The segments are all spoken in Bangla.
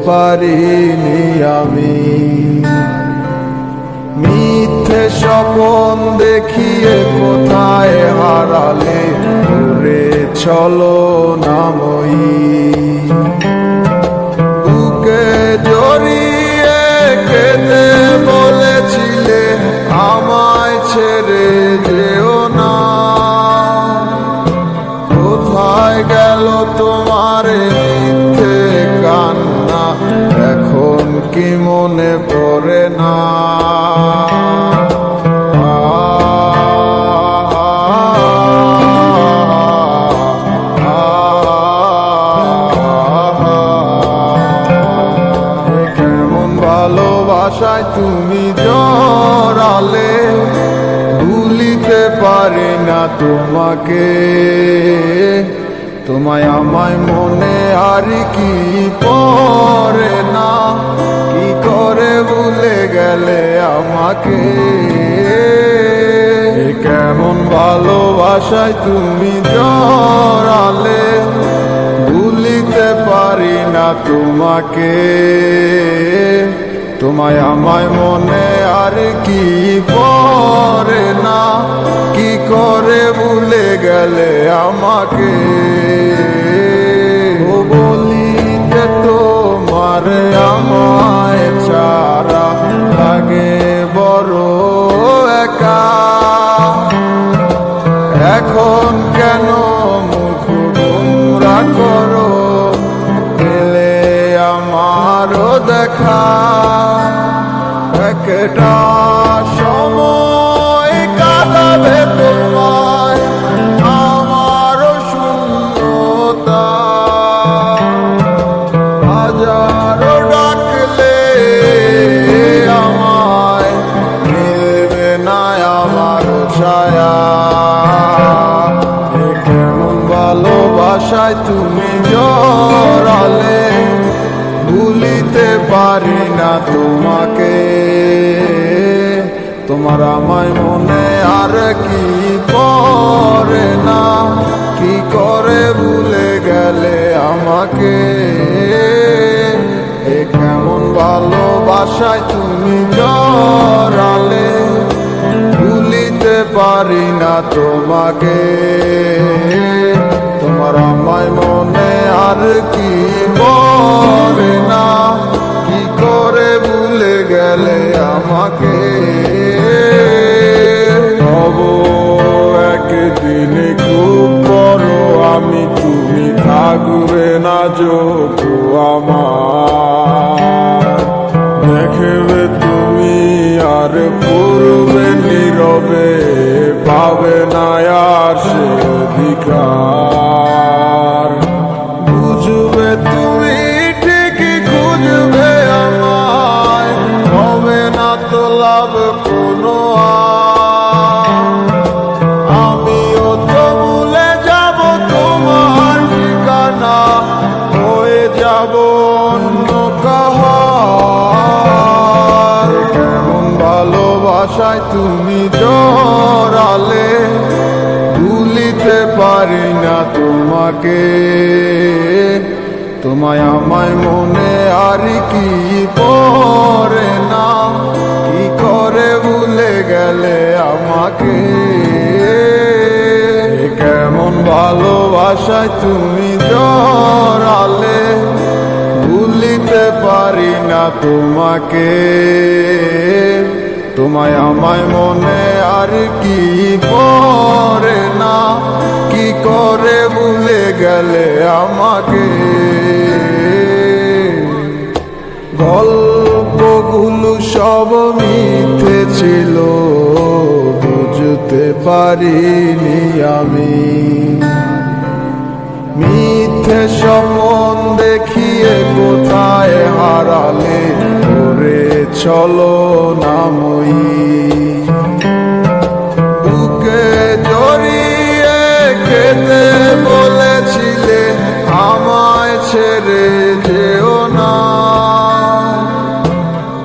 পারিনি আমি। মিথ্যে স্বপন দেখিয়ে কোথায় হারালে ওরে ছলনাময়ী। বুকে জড়িয়ে কেঁদে বলেছিলে আমায় ছেড়ে যেও না। কোথায় গেল তোমার মিথ্যে কান্না, এখন কি মনে পড়ে না? কেমন ভালোবাসায় তুমি জড়ালে, ভুলিতে পারি না তোমাকে। তোমায় আমায় মনে আর কি পড়ে না, কি করে ভুলে গেলে আমাকে। কেমন ভালোবাসায় তুমি জড়ালে, ভুলিতে পারি না তোমাকে। তোমায় আমায় মনে আর কি পড়ে না, কি করে ভুলে গেলে আমাকে। ও বলিতে তোমার আমায় ছাড়া লাগে বড় একা। এখন কেন মুখ গোমরা করো, পেলে আমারও দেখা। একটা সময় কাটাবে তোমায় আমারও শূন্যতা। হাজারো ডাকলে আমায় মিলবে না আমারও ছায়া। কেমন ভালোবাসায় তুমি জড়ালে, ভুলিতে পারি না তোমাকে। তোমার আমায় মনে আর কি পড়ে না, কি করে ভুলে গেলে আমাকে। কেমন ভালোবাসায় তুমি জড়ালে, ভুলিতে পারি না তোমাকে। তোমার আমায় মনে আর কি পড়ে না, কি করে ভুলে গেলে আমাকে। হব একদিন খুব বড় আমি, তুমি থাকবে না যোগ আমার। দেখবে তুমি আর পূর্বে নীরবে, পাবে না আর সে অধিকার। বুঝবে তুমি ঠিকই খুঁজবে আমায়, হবে না তো লাভ কোনো। আমিও তো ভুলে যাব তোমার ঠিকানা, হয়ে যাব অন্য কাহার। কেমন ভালোবাসায় তুমি জড়ালে, ভুলিতে পারি না তোমাকে। তোমায় আমায় মনে আর কি পড়ে না, কি করে ভুলে গেলে আমাকে। কেমন ভালোবাসায় তুমি জড়ালে, ভুলিতে পারি না তোমাকে। তোমায় আমায় মনে আর কি পড়ে না, কি করে ভুলে গেলে আমাকে। গল্পগুলো সব মিথ্যে ছিল, বুঝতে পারিনি আমি। মিথ্যে স্বপন দেখিয়ে কোথায় হারালে ওরে ছলনাময়ী। বুকে জড়িয়ে কেঁদে বলেছিলে আমায় ছেড়ে যেও না।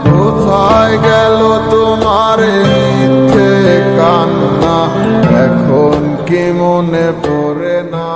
কোথায় গেল তোমার মিথ্যে কান্না, এখন কি মনে পড়ে না?